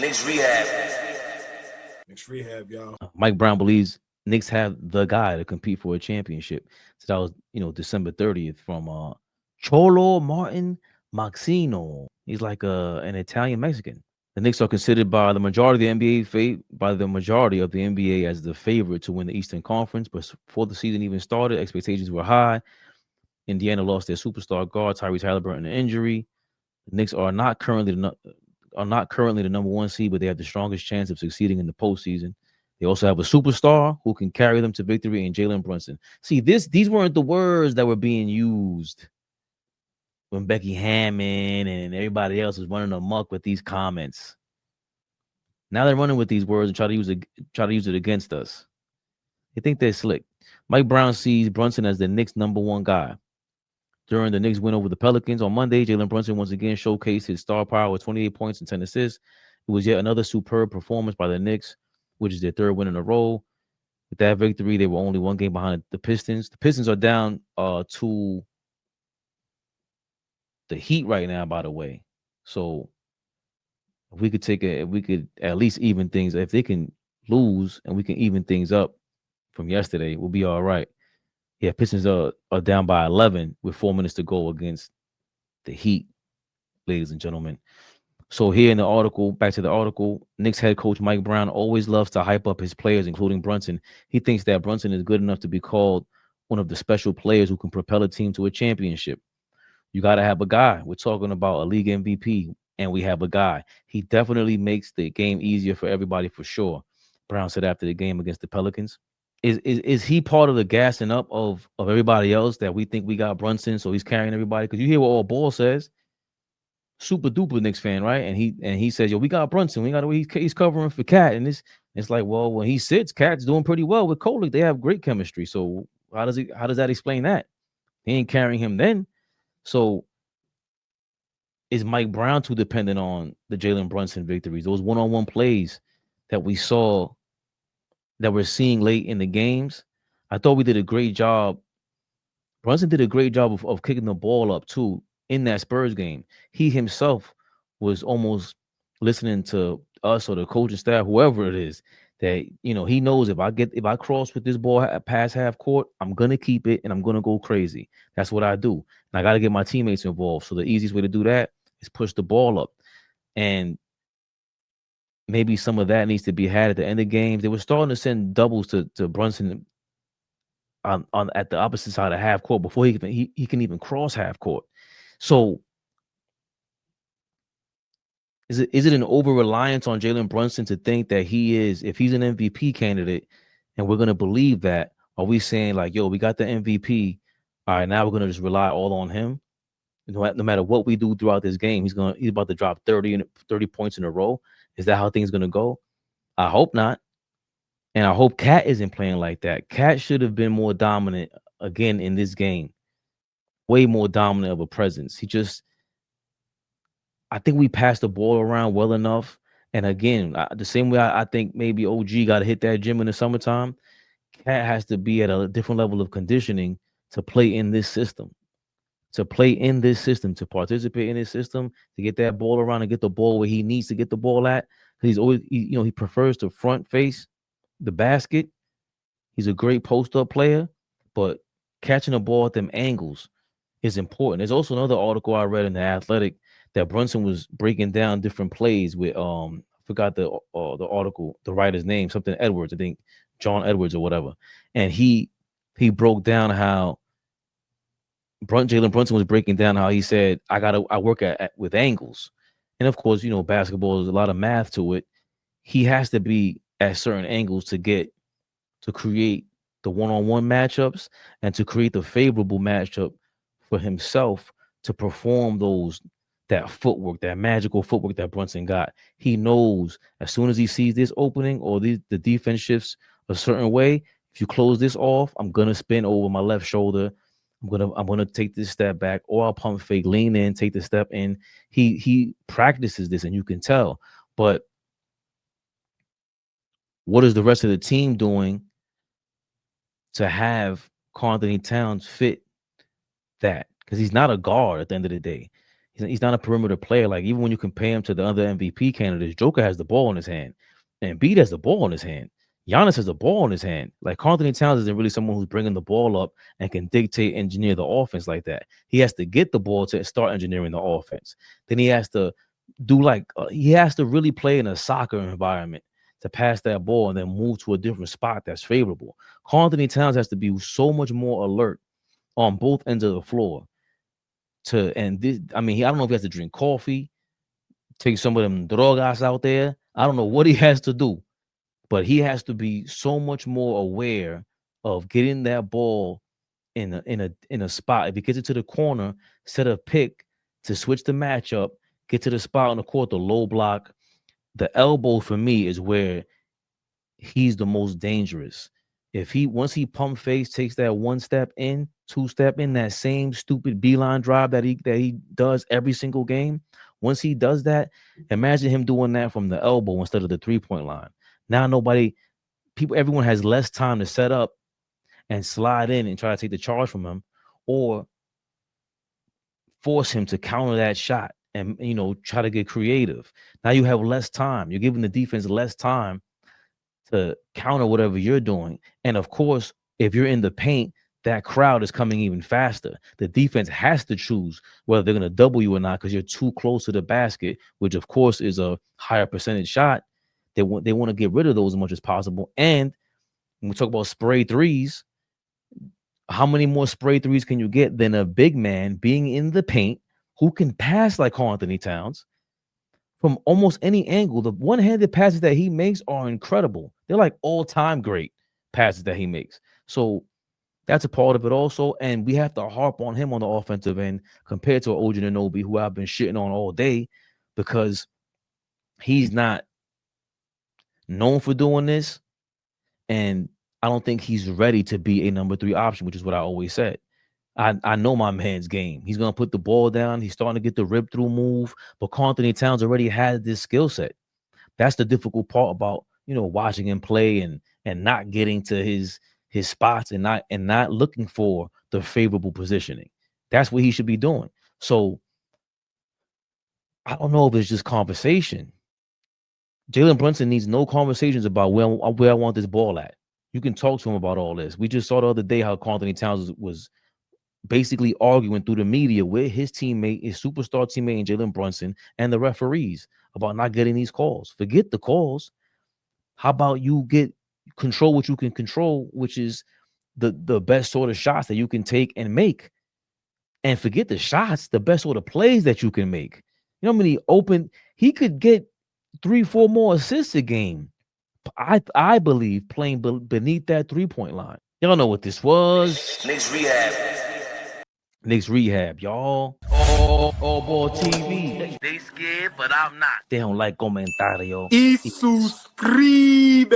Knicks Rehab. Knicks Rehab, y'all. Mike Brown believes Knicks have the guy to compete for a championship. So that was, December 30th from Cholo Martin Maxino. He's like an Italian Mexican. The Knicks are considered by the majority of the NBA as the favorite to win the Eastern Conference. But before the season even started, expectations were high. Indiana lost their superstar guard Tyrese Halliburton to injury. The Knicks are not currently the number one seed, but they have the strongest chance of succeeding in the postseason. They also have a superstar who can carry them to victory in Jalen Brunson. See, these weren't the words that were being used when Becky Hammond and everybody else was running amok with these comments. Now they're running with these words and try to use it against us. They think they're slick. Mike Brown sees Brunson as the Knicks' number one guy. During the Knicks win over the Pelicans on Monday, Jalen Brunson once again showcased his star power with 28 points and 10 assists. It was yet another superb performance by the Knicks, which is their third win in a row. With that victory, they were only one game behind the Pistons. The Pistons are down to the Heat right now, by the way. So if we could at least even things, if they can lose and we can even things up from yesterday, we'll be all right. Yeah, Pistons are down by 11 with 4 minutes to go against the Heat, ladies and gentlemen. So here in the article, back to the article, Knicks head coach Mike Brown always loves to hype up his players, including Brunson. He thinks that Brunson is good enough to be called one of the special players who can propel a team to a championship. You got to have a guy. We're talking about a league MVP, and we have a guy. He definitely makes the game easier for everybody for sure, Brown said after the game against the Pelicans. Is he part of the gassing up of everybody else that we think we got Brunson, so he's carrying everybody? Because you hear what all Ball says, super duper Knicks fan, right? And he says, "Yo, we got Brunson. We got he's covering for Cat." And it's like, well, when he sits, Cat's doing pretty well with Kolek. They have great chemistry. So how does that explain that? He ain't carrying him then. So is Mike Brown too dependent on the Jalen Brunson victories? Those one-on-one plays that we saw, that we're seeing late in the games. I thought we did a great job. Brunson did a great job of kicking the ball up too in that Spurs game. He himself was almost listening to us or the coaching staff, whoever it is, that he knows if I cross with this ball past half court, I'm gonna keep it and I'm gonna go crazy. That's what I do. And I got to get my teammates involved. So the easiest way to do that is push the ball up. And maybe some of that needs to be had at the end of games. They were starting to send doubles to Brunson on at the opposite side of half court before he can even cross half court. So is it an over-reliance on Jalen Brunson to think that if he's an MVP candidate and we're gonna believe that, are we saying like, yo, we got the MVP, all right, now we're gonna just rely all on him? No matter what we do throughout this game, he's about to drop 30 points in a row. Is that how things are gonna go? I hope not. And I hope Cat isn't playing like that. Cat should have been more dominant again in this game. Way more dominant of a presence. I think we passed the ball around well enough. And again, the same way I think maybe OG got to hit that gym in the summertime, Cat has to be at a different level of conditioning to play in this system. To participate in this system, to get that ball around and get the ball where he needs to get the ball at. He's always, he prefers to front face the basket. He's a great post-up player, but catching the ball at them angles is important. There's also another article I read in The Athletic that Brunson was breaking down different plays with I forgot the article, the writer's name, something Edwards, I think John Edwards or whatever. And he broke down how Jalen Brunson was breaking down how he said, I work with angles. And of course, basketball is a lot of math to it. He has to be at certain angles to create the one-on-one matchups and to create the favorable matchup for himself to perform that magical footwork that Brunson got. He knows as soon as he sees this opening or the defense shifts a certain way, if you close this off, I'm gonna spin over my left shoulder. I'm gonna take this step back, or I'll pump fake, lean in, take the step in. He practices this, and you can tell. But what is the rest of the team doing to have Karl-Anthony Towns fit that? Because he's not a guard at the end of the day. He's not a perimeter player. Like, even when you compare him to the other MVP candidates, Joker has the ball in his hand, and Embiid has the ball in his hand. Giannis has the ball in his hand. Like, Karl-Anthony Towns isn't really someone who's bringing the ball up and can dictate, engineer the offense like that. He has to get the ball to start engineering the offense. Then he has to he has to really play in a soccer environment to pass that ball and then move to a different spot that's favorable. Karl-Anthony Towns has to be so much more alert on both ends of the floor. I don't know if he has to drink coffee, take some of them drogas out there. I don't know what he has to do, but he has to be so much more aware of getting that ball in a spot. If he gets it to the corner, set a pick to switch the matchup, get to the spot on the court, the low block. The elbow for me is where he's the most dangerous. Once he pump face, takes that 1 step in, 2 step in, that same stupid beeline drive that he does every single game. Once he does that, imagine him doing that from the elbow instead of the 3-point line. Now everyone has less time to set up and slide in and try to take the charge from him, or force him to counter that shot and try to get creative. Now you have less time. You're giving the defense less time to counter whatever you're doing. And of course, if you're in the paint, that crowd is coming even faster. The defense has to choose whether they're going to double you or not, because you're too close to the basket, which of course is a higher percentage shot. They want to get rid of those as much as possible. And when we talk about spray threes, how many more spray threes can you get than a big man being in the paint who can pass like Karl-Anthony Towns from almost any angle? The one-handed passes that he makes are incredible. They're like all-time great passes that he makes. So that's a part of it also. And we have to harp on him on the offensive end compared to OG Anunoby, who I've been shitting on all day, because he's not known for doing this. And I don't think he's ready to be a number 3 option, which is what I always said. I know my man's game. He's going to put the ball down. He's starting to get the rip through move, but Karl-Anthony Towns already has this skill set. That's the difficult part about, watching him play and not getting to his spots and not looking for the favorable positioning. That's what he should be doing. So I don't know if it's just conversation. Jalen Brunson needs no conversations about where I want this ball at. You can talk to him about all this. We just saw the other day how Karl-Anthony Towns was basically arguing through the media with his teammate, his superstar teammate, and Jalen Brunson, and the referees about not getting these calls. Forget the calls. How about you control what you can control, which is the best sort of shots that you can take and make. And forget the shots, the best sort of plays that you can make. You know how many he could get 3-4 more assists a game. I believe playing beneath that 3-point line. Y'all know what this was. Knicks Rehab. Knicks Rehab, y'all. All ball TV. They scared, but I'm not. They don't like comentario. Y suscribe.